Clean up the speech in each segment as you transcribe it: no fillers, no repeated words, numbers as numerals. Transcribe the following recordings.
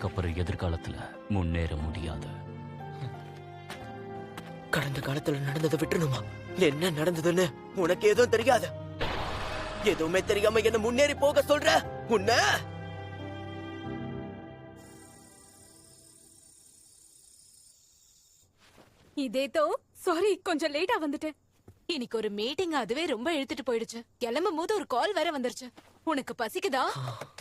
அப்புறம் எதிர்காலத்துல முன்னேற முடியாது. கடந்த காலத்துல நடந்ததை விட்டுணுமா? என்ன நடந்ததுன்னு உனக்கு எதுவும் தெரியாது. எதுவுமே தெரியாம என்ன முன்னேறி போக சொல்ற உன்ன? இதேதோ சாரி, கொஞ்சம் லேட்டா வந்துட்டேன். இன்னைக்கு ஒரு மீட்டிங், அதுவே ரொம்ப இழுத்துட்டு போயிடுச்சு. கிளம்பும் போது ஒரு கால் வேற வந்துருச்சு. உனக்கு பசிக்குதா?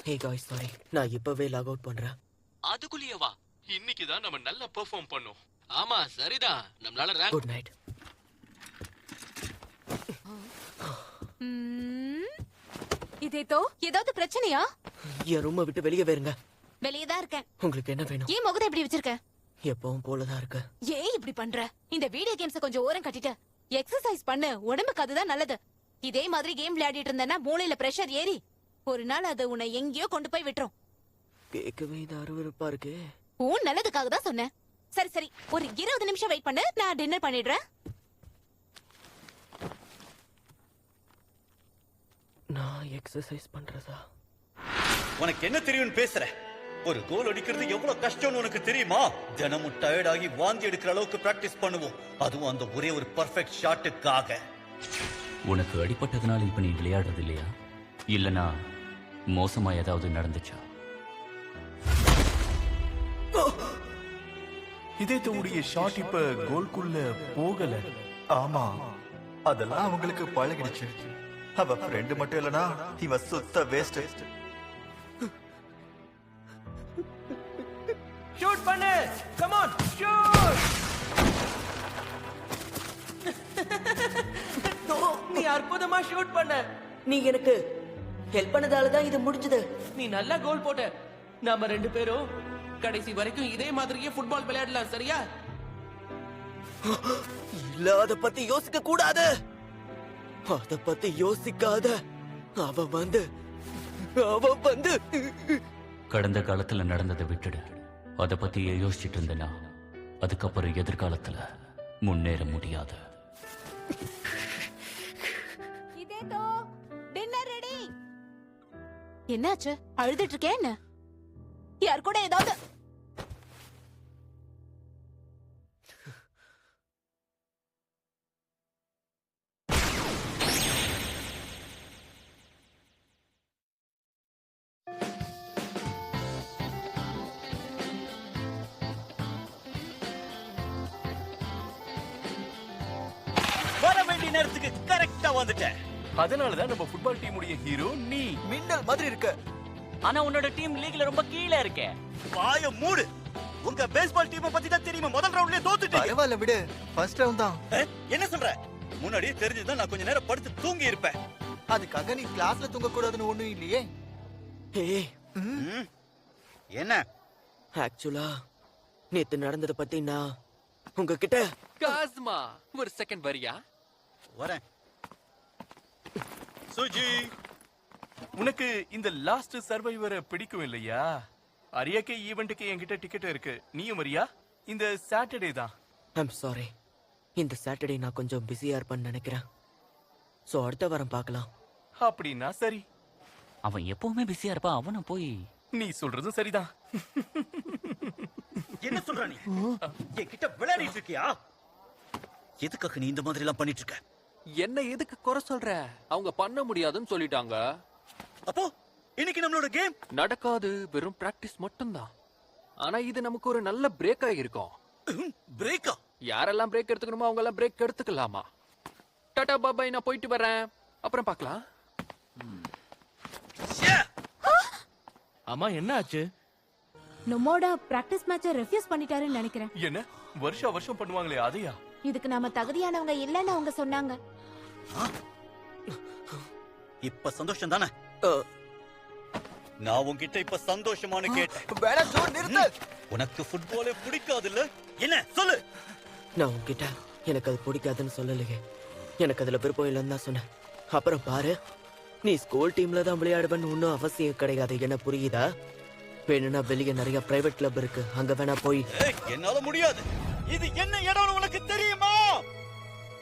ஹே காய்ஸ், சாரி, நான் இப்பவே லாக் அவுட் பண்றேன். அதுக்குள்ளேயே வா. இன்னைக்கு தான் நம்ம நல்லா பெர்ஃபார்ம் பண்ணோம். ஆமா சரிதான், நம்மளால ரேங்க். Good night. இதேதோ ஏதாவது பிரச்சனையா? என் ரூமை விட்டு வெளியே வேறுங்க. வெளியே தான் இருக்கேன். உங்களுக்கு என்ன வேணும்? ஏன் முகத்தை இப்படி வச்சிருக்க? எப்பவும் போலதான் இருக்கு. ஏன் இப்படி பண்ற? இந்த வீடியோ கேம்ஸ் கொஞ்சம் ஓரம் கட்டிட்ட. எக்ஸசைஸ் பண்ணு, உடம்புக்கு அதுதான் நல்லது. இதே மாதிரி கேம் விளையாடிட்டு இருந்தேன்னா மூளையில பிரஷர் ஏறி ஒரு நாள் அது உன்னை எங்கேயோ கொண்டு போய் விட்டுரும். கேட்கவே இது அருவருப்பா இருக்கு. உன் நல்லதுக்காக தான் சொன்னேன். சரி சரி, ஒரு 20 நிமிஷம் வெயிட் பண்ணு, நான் டின்னர் பண்ணிடுறேன். நான் எக்ஸசைஸ் பண்றதா? உனக்கு என்ன தெரியும்னு பேசுற? ஒரு கோல் அடிக்கிறது எவ்வளவு கஷ்டம்னு உனக்கு தெரியுமா? தினமும் டயர்ட் ஆகி வாந்தி எடுக்கிற அளவுக்கு பிராக்டிஸ் பண்ணுவோம், அதுவும் அந்த ஒரே ஒரு பெர்ஃபெக்ட் ஷாட்டுக்காக. உனக்கு அடிபட்டதுனால இப்ப நீ விளையாடுறது இல்லையா? இல்லனா மோசமா ஏதாவது நடந்துச்சா? இதயத்துடைய ஷாட் இப்ப கோல்குள்ள போகல. ஆமா, அதெல்லாம் அவங்களுக்கு பழகிடுச்சு. அவ ஃப்ரெண்டு மட்டும் இல்லனா இவ சுத்த வேஸ்ட். ஷூட் பண்ணு, கம் ஆன் ஷூட். நீ அற்புதமா ஷூட் பண்ண. நீ எனக்கு ஹெல்ப் பண்ணதால தான் இது முடிஞ்சது. நீ நல்லா கோல் போட்ட. நாம ரெண்டு பேரும் கடைசி வரைக்கும் இதே மாதிரியே ஃபுட்பால் விளையாடலாம், சரியா? இல்ல, அத பத்தி யோசிக்க கூடாது. அத பத்தி யோசிக்காத. அவ வந்து கடந்த காலத்துல நடந்ததை விட்டுடு. அத பத்தி யோசிச்சுட்டு இருந்தேனா அதுக்கப்புறம் எதிர்காலத்துல முன்னேற முடியாது. இதேதோ டின்னர் ரெடி. என்னாச்சு? அழுதுட்டு இருக்கே என்ன? யார் கூட ஏதாவது? வர வேண்டிய நேரத்துக்கு கரெக்டா வந்துட்டேன். அதனாலதான் நம்ம ஃபுட்பால் டீமுடைய ஹீரோ நீ. மின்னல் மாதிரி இருக்க. ஆனா உன்னோட டீம் லீக்ல ரொம்ப கீழே இருக்கே. வாய மூடு. உங்க பேஸ்பால் டீமை பத்தி தான் தெரியுமா? முதல் ரவுண்ட்லயே தோத்துட்டீங்க. பரவாயில்ல விடு, ஃபர்ஸ்ட் ரவுண்ட் தான். என்ன சொல்ற? முன்னாடியே தெரிஞ்சதுதான் நான் கொஞ்ச நேரம் படுத்து தூங்கி இருப்பேன். அதுக்காக நீ கிளாஸ்ல தூங்க கூடாதுன்னு ஒண்ணும் இல்லையே. ஏய், என்ன? ஆக்சுவலா நேத்து நடந்தத பத்தி நான் உங்ககிட்ட காஸ்மா ஒரு செகண்ட் வரியா? வரேன். சுஜி, உனக்கு இந்த லாஸ்ட் சர்வைவரை பிடிக்கும் இல்லையா? அரியக்கை ஈவென்ட்டுக்கு என்கிட்ட டிக்கெட் இருக்கு, நீயும் வரியா? இந்த சாட்டர்டே தான். ஐம் சாரி, இந்த சாட்டர்டே நான் கொஞ்சம் பிஸியா இருப்பேன்னு நினைக்கிறேன். சோ அடுத்த வாரம் பார்க்கலாம். அப்படின்னா சரி. அவன் எப்பவுமே பிஸியா இருப்பான். அவனை போய் நீ சொல்றதும் சரிதான். என்ன சொல்ற நீ? என்கிட்ட விளையாடிட்டு இருக்கியா? எதுக்காக நீ இந்த மாதிரி எல்லாம் பண்ணிட்டு இருக்க? என்ன எதுக்கு குறை சொல்ற? அவங்க பண்ண முடியாதுன்னு சொல்லிட்டாங்க. அப்போ இன்னைக்கு நம்மளோட கேம் நடக்காது, வெறும் பிராக்டிஸ் மட்டும்தான். ஆனா இது நமக்கு ஒரு நல்ல பிரேக் ஆகிருக்கும். பிரேக்கா? யாரெல்லாம் பிரேக் எடுத்துக்கணுமோ அவங்க எல்லாம் பிரேக் எடுத்துக்கலாமா? டாடா பாபாய், நான் போயிட்டு வரேன், அப்புறம் பார்க்கலாம். ஆமா, என்ன ஆச்சு? நம்மோட பிராக்டிஸ் மேட்சை ரெஃப்யூஸ் பண்ணிட்டாருன்னு நினைக்கிறேன். என்ன வருஷம் வருஷம் பண்ணுவாங்களே அதையா? இதுக்கு நாம தகுதியானவங்க இல்லன்னு அவங்க சொன்னாங்க. இப்ப சந்தோஷம் தானே? நான் உன்கிட்ட இப்ப சந்தோஷமானு கேட்டேன். வேணா ஜோன் நிறுத்து. உனக்கு ஃபுட்பாலே பிடிக்காது இல்ல? என்ன சொல்லு? நான் உன்கிட்ட எனக்கு அது பிடிக்காதுன்னு சொல்லலையே. எனக்கு அதுல விருப்பம் இல்லைன்னு தான் சொன்னேன். அப்புறம் பாரு, நீ ஸ்கூல் டீம்ல தான் விளையாடுவேன்னு ஒன்னும் அவசியம் கிடையாது. என்ன புரியுதா? வேணும்னா வெளியே நிறைய பிரைவேட் கிளப் இருக்கு, அங்க வேணா போய். என்னால முடியாது. இது என்ன இடம்னு உனக்கு தெரியுமா?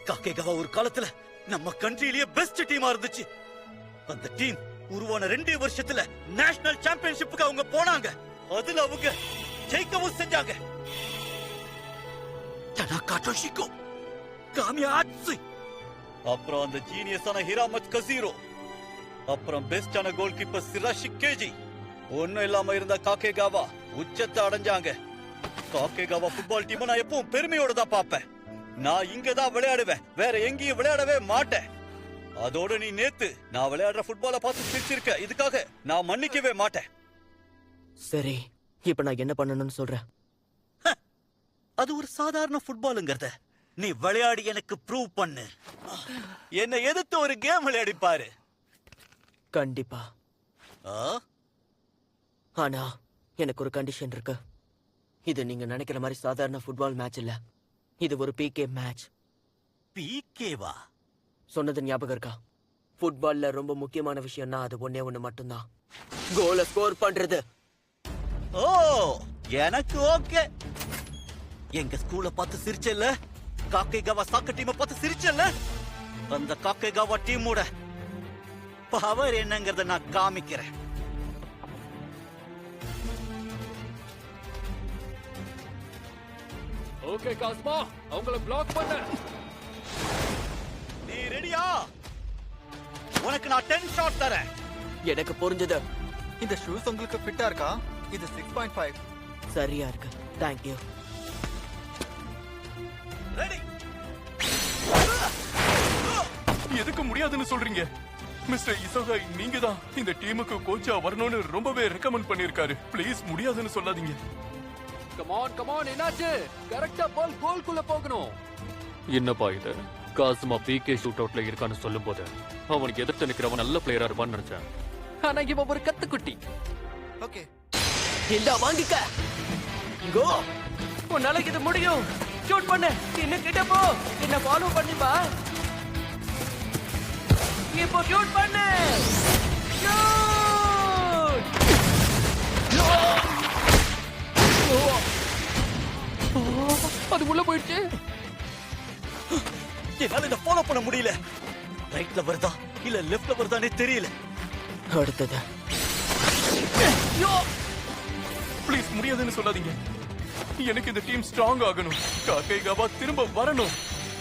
காக்கேகாவா ஒரு காலத்துல நம்ம கண்ட்ரியிலேயே பெஸ்ட் டீமா இருந்துச்சு. அந்த டீம் உருவான 2 வருஷத்துல நேஷனல் சாம்பியன்ஷிப்புக்கு அவங்க போனாங்க. அதுல அவங்க ஜெயிக்கவும் செஞ்சாங்க. அப்புறம் அந்த ஜீனியஸான ஹிராமத் கசீரோ, அப்புறம் பெஸ்டான கோல் கீப்பர் சிராஷி கேஜி, ஒண்ணும் இல்லாம இருந்த காக்கேகாவா உச்சத்தை அடைஞ்சாங்க. காக்கேகாவா ஃபுட்பால் டீம் நான் எப்பவும் பெருமையோட தான் பாப்பேன். நான் இங்கதான் விளையாடுவேன், வேற எங்கேயும் விளையாடவே மாட்டேன். அதோட நீ நேத்து நான் விளையாடுற ஃபுட்பாலை பார்த்து சிரிச்சிருக்க, இதுக்காக நான் மன்னிக்கவே மாட்டேன். சரி, இப்ப நான் என்ன பண்ணணும்னு சொல்றேன். அது ஒரு சாதாரண ஃபுட்பாலுங்கிறத நீ விளையாடி எனக்கு ப்ரூவ் பண்ணு. என்னை எதிர்த்து ஒரு கேம் விளையாடி பாரு. கண்டிப்பா. ஆ? ஆனா எனக்கு ஒரு கண்டிஷன் இருக்கு. இது நீங்க நினைக்கிற மாதிரி சாதாரண ஃபுட்பால் மேட்ச் இல்ல. இது ஒரு பிகே மேட்ச். பிகேவா? சொன்னது ஞாபகம் இருக்கா? ஃபுட்பால்ல ரொம்ப முக்கியமான விஷயம்னா அது ஒண்ணே ஒண்ணு மட்டும்தான், கோலை ஸ்கோர் பண்றது. ஓ, எனக்கு ஓகே. எங்க ஸ்கூல பார்த்து சிரிச்சல்ல, காக்கேகாவா சாக்கர் டீமை பார்த்து சிரிச்சல்ல, அந்த காக்கேகாவா டீமோட பவர் என்னங்கறத நான் காமிக்கிறேன். ஓகே காஸ்மா, அவங்கள பிளாக் பண்ண. நீ ரெடியா? உனக்கு நான் 10 ஷாட் தரேன். எனக்கு புரிஞ்சது. இந்த ஷூஸ் உங்களுக்கு ஃபிட்டா இருக்கா? இது 6.5. சரியா இருக்கு, தேங்க்யூ. ரெடி? எதுக்கு முடியாதுன்னு சொல்றீங்க? மிஸ்டர் இசோகா நீங்க தான் இந்த டீமுக்கு கோச்சா வரணும்னு ரொம்பவே ரெக்கமெண்ட் பண்ணிருக்காரு. ப்ளீஸ் முடியாதுன்னு சொல்லாதீங்க. கம் ஆன், என்னாச்சு? கரெக்ட்டா பால் கோல்குள்ள போகணும். என்னப்பா இது? காஸ்மா பிகே ஷூட் அவுட்ல இருக்கான்னு சொல்லும்போது அவனுக்கு எதிர்த்து நிக்கிறவன் நல்ல பிளேயரா இருப்பான்னு நினைச்சேன். ஆனா இவன் ஒரு கத்துக்குட்டி. ஓகே, இந்தா வாங்கிக்க. கோ. உன்னால இது முடியும். ஷூட் பண்ணு. இன்னும் கிட்ட போ. என்ன ஃபாலோ பண்ணி வா. இப்போ ஷூட் பண்ணு. அது உள்ள போயிடுச்சு. என்னால இதை ஃபாலோ பண்ண முடியல. ரைட்ல வருதா இல்ல லெஃப்ட்ல வருதானே தெரியல. அடுத்தது. ப்ளீஸ் முடியாதுன்னு சொல்லாதீங்க. எனக்கு இந்த டீம் ஸ்ட்ராங் ஆகணும். காக்கைகாவா திரும்ப வரணும்.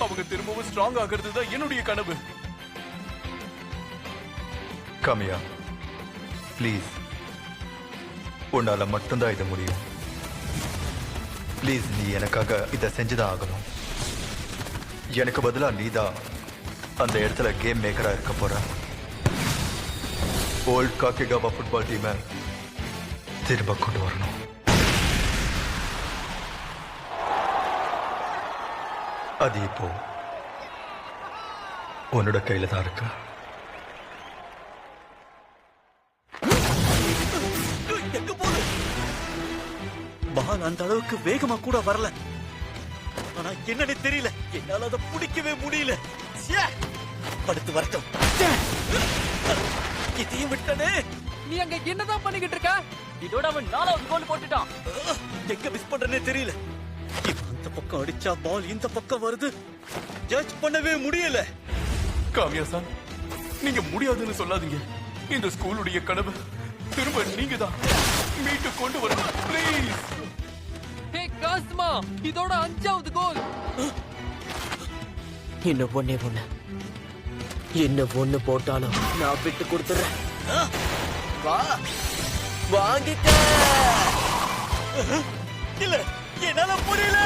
அவங்க திரும்பவும் ஸ்ட்ராங் ஆகிறது தான் என்னுடைய கனவு. காமியா ப்ளீஸ், உன்னால மட்டும்தான் இது முடியும். ப்ளீஸ், நீ எனக்காக இதை செஞ்சுதான் ஆகணும். எனக்கு பதிலா நீதான் அந்த இடத்துல கேம் மேக்கரா இருக்க போற. ஓல்ட் காக்கேகாவா ஃபுட்பால் டீமை திரும்ப கொண்டு வரணும். அது இப்போ உன்னோட கையில தான் இருக்கு. எங்க போகுது? பால் அந்த அளவுக்கு வேகமா கூட வரல. ஆனா என்னன்னு தெரியல, என்னால அதை பிடிக்கவே முடியல. ச்சே! படுத்து வரட்டும். இதையும் விட்டனே. நீ அங்க என்னதான் பண்ணிக்கிட்டு இருக்க? இதோட அவன் 4வது கோல் போட்டுட்டான். எங்க மிஸ் பண்றேனே தெரியல. இவன் அந்த பக்கம் அடிச்சா பால் இந்த பக்கம் வருது. ஜட்ஜ் பண்ணவே முடியல. காமியா சார், நீங்க முடியாதுன்னு சொல்லாதீங்க. இந்த ஸ்கூலுடைய கனவு திரும்ப நீங்க தான் மீட்டு கொண்டு வரணும். ப்ளீஸ். ஹே காஸ்மா, இதோட 5வது கோல். இன்னும் ஒண்ணே ஒண்ணு. இன்னும் ஒண்ணு போட்டாலும் நான் விட்டு கொடுத்துறேன். வா, வாங்கிக்க. இல்ல, என்னால முடியல.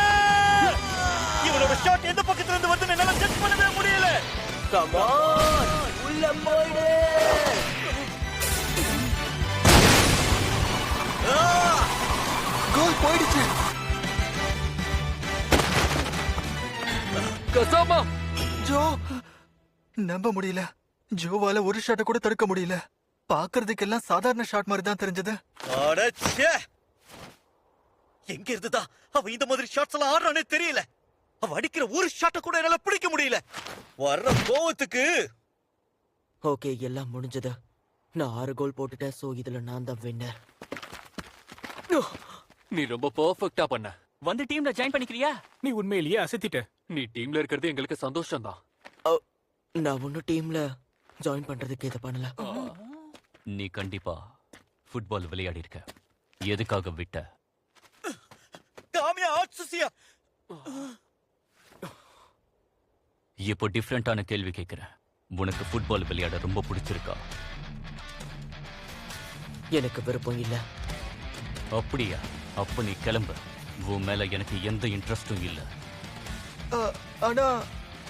இவனோட ஷாட் எந்த பக்கத்துல இருந்து வந்து என்னால ஜட்ஜ் பண்ணவே முடியல. கம் ஆன், உள்ள போயிடு. கோல் போயிடுச்சு. கசாமா, ஜோ, நம்ப முடியல. ஜோவால ஒரு ஷாட்டை கூட தடுக்க முடியல. பாக்குறதுக்கெல்லாம் சாதாரண ஷாட் மாதிரி தான் தெரிஞ்சது. அடச்சே! எங்க இருந்துதா அவ இந்த மாதிரி ஷாட்ஸ் எல்லாம் ஆடுறானே தெரியல. அவ அடிக்கிற ஒரு ஷாட்டை கூட என்னால பிடிக்க முடியல. வர்ற கோவத்துக்கு. ஓகே, எல்லாம் முடிஞ்சது. நான் 6 கோல் போட்டுட்டேன். சோ இதுல நான் தான் வின்னர். நீ ரொம்ப பெர்ஃபெக்ட்டா பண்ண. வந்து டீம்ல ஜாயின் பண்ணிக்கிறியா? நீ உண்மையிலேயே அசத்திட்ட. நீ டீம்ல இருக்கிறது எங்களுக்கு சந்தோஷம் தான். நான் ஒன்னும் டீம்ல ஜாயின் பண்றதுக்கு இதை பண்ணல. நீ கண்டிப்பா ஃபுட்பால் விளையாடி இருக்க. எதுக்காக விட்ட? காமியா ஆட்சுசியா இப்போ டிஃப்ரெண்டான கேள்வி கேட்கிறேன். உனக்கு ஃபுட்பால் விளையாட ரொம்ப பிடிச்சிருக்கா? எனக்கு விருப்பம் இல்ல. அப்படியா? அப்ப நீ கிளம்பு. உன் மேல எனக்கு எந்த இன்ட்ரெஸ்டும் இல்ல. ஆனா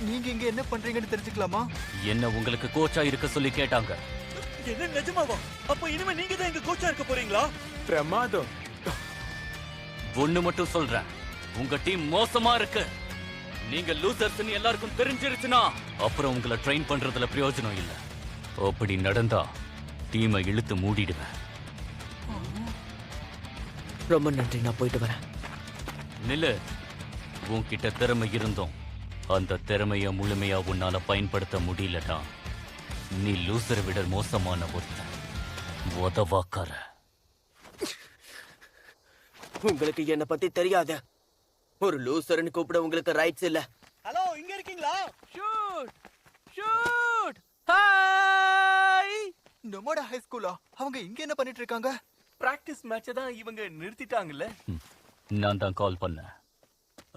நீங்க இங்க என்ன பண்றீங்கன்னு தெரிஞ்சுக்கலாமா? என்ன உங்களுக்கு கோச்சா இருக்க சொல்லி கேட்டாங்க. என்ன நிஜமாவா? அப்ப இனிமே நீங்க தான் எங்க கோச்சா இருக்க போறீங்களா? பிரமாதம். ஒண்ணு மட்டும் சொல்றேன், உங்க டீம் மோசமா இருக்கு. நீங்க லூசர்ஸ்னு எல்லாருக்கும் தெரிஞ்சிருச்சுனா அப்புறம் உங்களை ட்ரெயின் பண்றதுல பிரயோஜனம் இல்ல. அப்படி நடந்தா டீமை இழுத்து மூடிடுவேன். ரொம்ப நன்றி, நான் போயிட்டு வரேன். நில்லு. உன்கிட்ட திறமை இருந்தோம், அந்த திறமைய முழுமையா உன்னால பயன்படுத்த முடியலடா. நீ லூசரை விட மோசமான ஒருத்தன், உதவாக்கார. உங்களுக்கு என்ன பத்தி தெரியாது. ஒரு லூசர்னு கூப்பிட உங்களுக்கு ரைட்ஸ் இல்ல. ஹலோ, இங்க இருக்கீங்களா? Shoot shoot hi. நம்மோட ஹை ஸ்கூலா? அவங்க இங்க என்ன பண்ணிட்டு இருக்காங்க? பிராக்டிஸ் மேட்சை தான் இவங்க நிறுத்திட்டாங்கல்ல. நான் தான் கால் பண்ணேன்.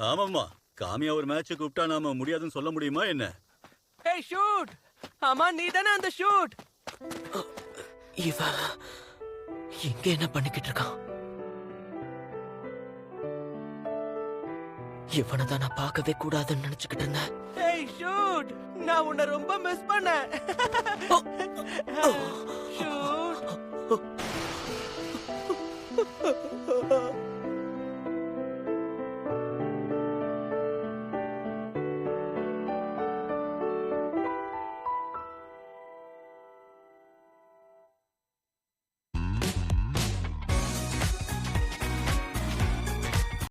ஆமாம்மா, காமியா ஒரு மேட்ச் கூப்பிட்டா நாம முடியாதுன்னு சொல்ல முடியுமா என்ன? ஹே ஷூட். ஆமா, நீ தானே அந்த ஷூட். இவன் இங்க என்ன பண்ணிக்கிட்டு இருக்கான்? இவனை தான் நான் பார்க்கவே கூடாதுன்னு நினைச்சுக்கிட்டு இருந்தேன். ஹே ஷூட், நான் உன்னை ரொம்ப மிஸ் பண்ணேன். ஷூட்.